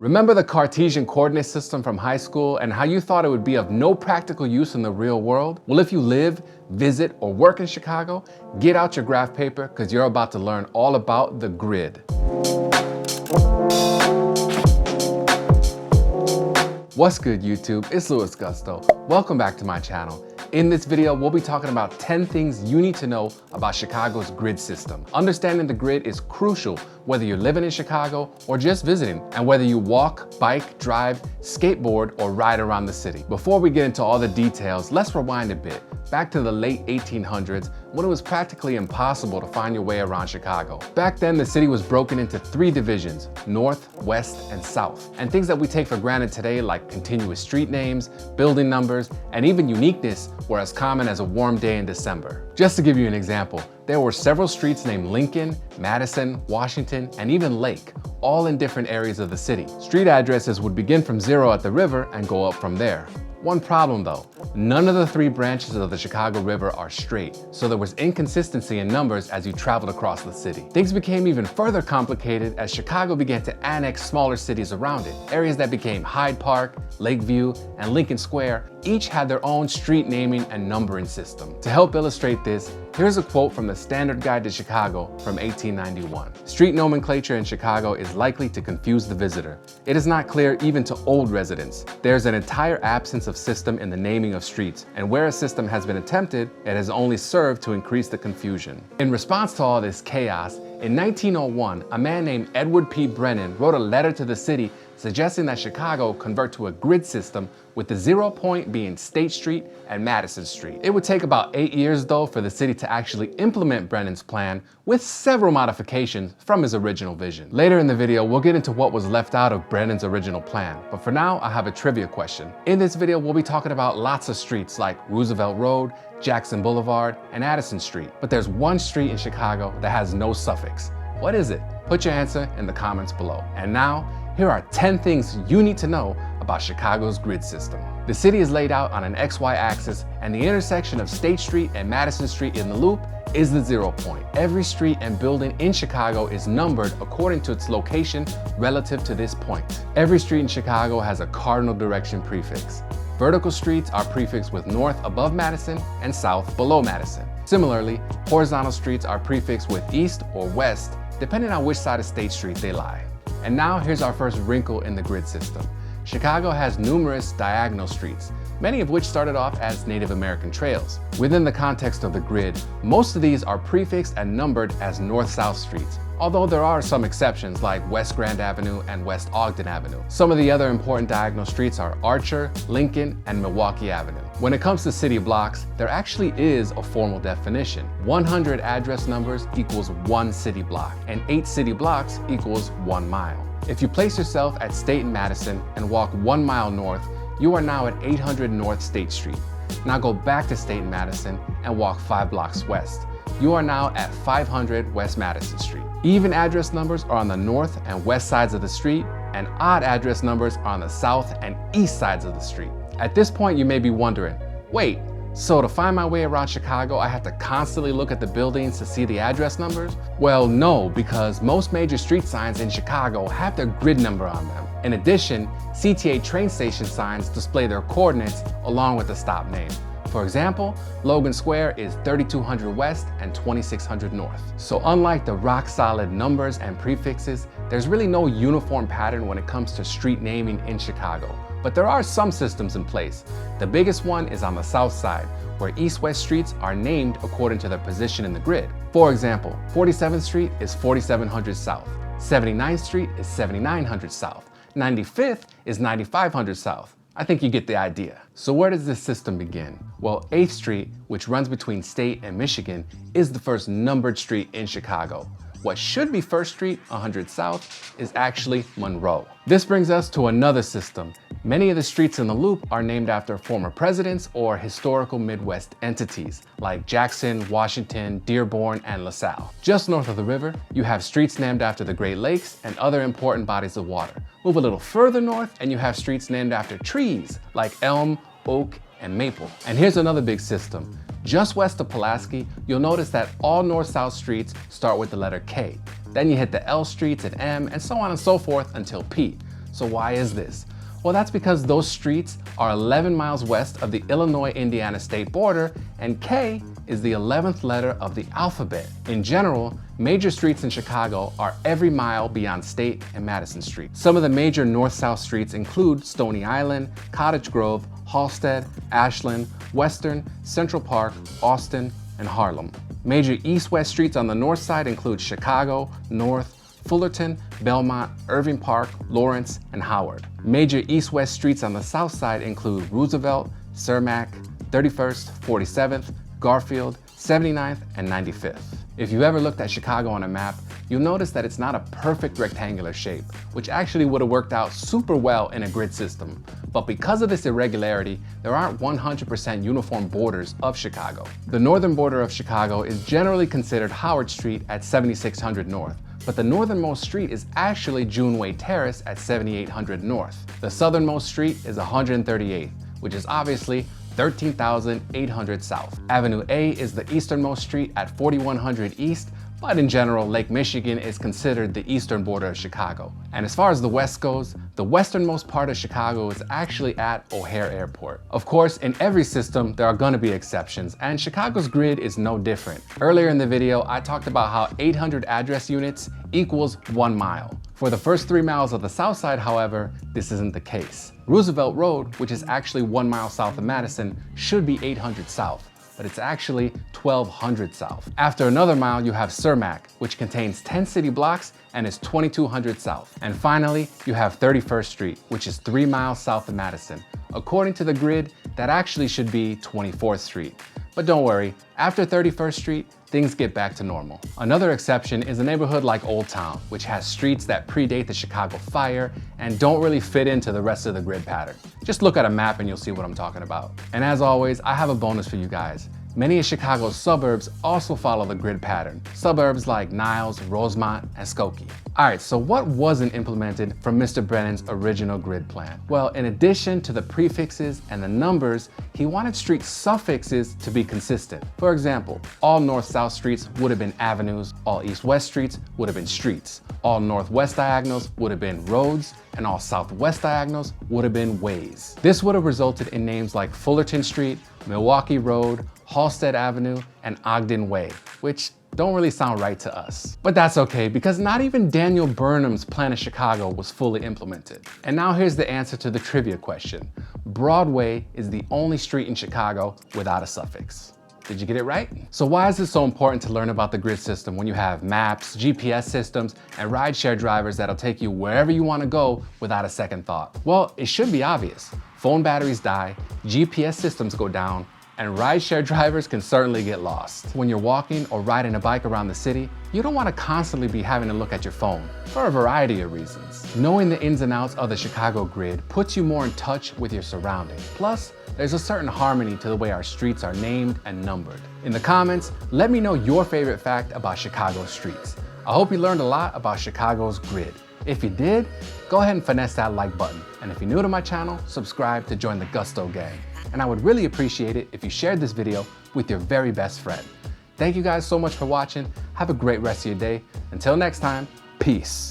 Remember the Cartesian coordinate system from high school and how you thought it would be of no practical use in the real world? Well, if you live, visit, or work in Chicago, get out your graph paper because you're about to learn all about the grid. What's good, YouTube? It's Louis Gusto. Welcome back to my channel. In this video, we'll be talking about 10 things you need to know about Chicago's grid system. Understanding the grid is crucial whether you're living in Chicago or just visiting, and whether you walk, bike, drive, skateboard, or ride around the city. Before we get into all the details, let's rewind a bit. Back to the late 1800s, when it was practically impossible to find your way around Chicago. Back then, the city was broken into 3 divisions, north, west, and south. And things that we take for granted today, like continuous street names, building numbers, and even uniqueness, were as common as a warm day in December. Just to give you an example, there were several streets named Lincoln, Madison, Washington, and even Lake, all in different areas of the city. Street addresses would begin from 0 at the river and go up from there. One problem though, none of the 3 branches of the Chicago River are straight, so there was inconsistency in numbers as you traveled across the city. Things became even further complicated as Chicago began to annex smaller cities around it. Areas that became Hyde Park, Lake View, and Lincoln Square each had their own street naming and numbering system. To help illustrate this, here's a quote from the Standard Guide to Chicago from 1891. Street nomenclature in Chicago is likely to confuse the visitor. It is not clear even to old residents. There's an entire absence of system in the naming of streets, and where a system has been attempted, it has only served to increase the confusion. In response to all this chaos, in 1901, a man named Edward P. Brennan wrote a letter to the city suggesting that Chicago convert to a grid system with the 0 point being State Street and Madison Street. It would take about 8 years though for the city to actually implement Brennan's plan, with several modifications from his original vision. Later in the video, we'll get into what was left out of Brennan's original plan, but for now, I have a trivia question. In this video, we'll be talking about lots of streets like Roosevelt Road, Jackson Boulevard, and Addison Street, but there's one street in Chicago that has no suffix. What is it? Put your answer in the comments below. And now, here are 10 things you need to know about Chicago's grid system. The city is laid out on an XY axis, and the intersection of State Street and Madison Street in the loop is the 0 point. Every street and building in Chicago is numbered according to its location relative to this point. Every street in Chicago has a cardinal direction prefix. Vertical streets are prefixed with north above Madison and south below Madison. Similarly, horizontal streets are prefixed with east or west, depending on which side of State Street they lie. And now here's our first wrinkle in the grid system. Chicago has numerous diagonal streets, many of which started off as Native American trails. Within the context of the grid, most of these are prefixed and numbered as north-south streets, although there are some exceptions like West Grand Avenue and West Ogden Avenue. Some of the other important diagonal streets are Archer, Lincoln, and Milwaukee Avenue. When it comes to city blocks, there actually is a formal definition. 100 address numbers equals 1 city block, and 8 city blocks equals 1 mile. If you place yourself at State and Madison and walk 1 mile north, you are now at 800 North State Street. Now go back to State and Madison and walk 5 blocks west. You are now at 500 West Madison Street. Even address numbers are on the north and west sides of the street, and odd address numbers are on the south and east sides of the street. At this point, you may be wondering, wait, so to find my way around Chicago, I have to constantly look at the buildings to see the address numbers? Well, no, because most major street signs in Chicago have their grid number on them. In addition, CTA train station signs display their coordinates along with the stop name. For example, Logan Square is 3200 West and 2600 North. So unlike the rock-solid numbers and prefixes, there's really no uniform pattern when it comes to street naming in Chicago. But there are some systems in place. The biggest one is on the south side, where east-west streets are named according to their position in the grid. For example, 47th Street is 4700 South, 79th Street is 7900 South, 95th is 9500 South. I think you get the idea. So where does this system begin? Well, 8th Street, which runs between State and Michigan, is the first numbered street in Chicago. What should be 1st Street, 100 South, is actually Monroe. This brings us to another system. Many of the streets in the loop are named after former presidents or historical Midwest entities, like Jackson, Washington, Dearborn, and LaSalle. Just north of the river, you have streets named after the Great Lakes and other important bodies of water. Move a little further north, and you have streets named after trees, like elm, oak, and maple. And here's another big system. Just west of Pulaski, you'll notice that all north-south streets start with the letter K. Then you hit the L streets at M, and so on and so forth until P. So why is this? Well, that's because those streets are 11 miles west of the Illinois-Indiana state border, and K is the 11th letter of the alphabet. In general, major streets in Chicago are every mile beyond State and Madison Street. Some of the major north-south streets include Stony Island, Cottage Grove, Halsted, Ashland, Western, Central Park, Austin, and Harlem. Major east-west streets on the north side include Chicago, North, Fullerton, Belmont, Irving Park, Lawrence, and Howard. Major east-west streets on the south side include Roosevelt, Cermak, 31st, 47th, Garfield, 79th, and 95th. If you ever looked at Chicago on a map, you'll notice that it's not a perfect rectangular shape, which actually would have worked out super well in a grid system. But because of this irregularity, there aren't 100% uniform borders of Chicago. The northern border of Chicago is generally considered Howard Street at 7600 North, but the northernmost street is actually Juneway Terrace at 7800 North. The southernmost street is 138th, which is obviously 13,800 South. Avenue A is the easternmost street at 4100 East, but in general, Lake Michigan is considered the eastern border of Chicago. And as far as the west goes, the westernmost part of Chicago is actually at O'Hare Airport. Of course, in every system, there are gonna be exceptions, and Chicago's grid is no different. Earlier in the video, I talked about how 800 address units equals 1 mile. For the first 3 miles of the south side, however, this isn't the case. Roosevelt Road, which is actually 1 mile south of Madison, should be 800 south, but it's actually 1200 south. After another mile, you have Cermak, which contains 10 city blocks and is 2200 south. And finally, you have 31st Street, which is 3 miles south of Madison. According to the grid, that actually should be 24th Street. But don't worry, after 31st Street, things get back to normal. Another exception is a neighborhood like Old Town, which has streets that predate the Chicago fire and don't really fit into the rest of the grid pattern. Just look at a map and you'll see what I'm talking about. And as always, I have a bonus for you guys. Many of Chicago's suburbs also follow the grid pattern. Suburbs like Niles, Rosemont, and Skokie. Alright, so what wasn't implemented from Mr. Brennan's original grid plan? Well, in addition to the prefixes and the numbers, he wanted street suffixes to be consistent. For example, all north-south streets would have been avenues, all east-west streets would have been streets, all northwest diagonals would have been roads, and all southwest diagonals would have been ways. This would have resulted in names like Fullerton Street, Milwaukee Road, Halsted Avenue, and Ogden Way, which don't really sound right to us. But that's okay, because not even Daniel Burnham's plan of Chicago was fully implemented. And now here's the answer to the trivia question. Broadway is the only street in Chicago without a suffix. Did you get it right? So why is it so important to learn about the grid system when you have maps, GPS systems, and rideshare drivers that'll take you wherever you want to go without a second thought? Well, it should be obvious. Phone batteries die, GPS systems go down, and rideshare drivers can certainly get lost. When you're walking or riding a bike around the city, you don't want to constantly be having to look at your phone for a variety of reasons. Knowing the ins and outs of the Chicago grid puts you more in touch with your surroundings. Plus, there's a certain harmony to the way our streets are named and numbered. In the comments, let me know your favorite fact about Chicago's streets. I hope you learned a lot about Chicago's grid. If you did, go ahead and finesse that like button. And if you're new to my channel, subscribe to join the Gusto gang. And I would really appreciate it if you shared this video with your very best friend. Thank you guys so much for watching. Have a great rest of your day. Until next time, peace.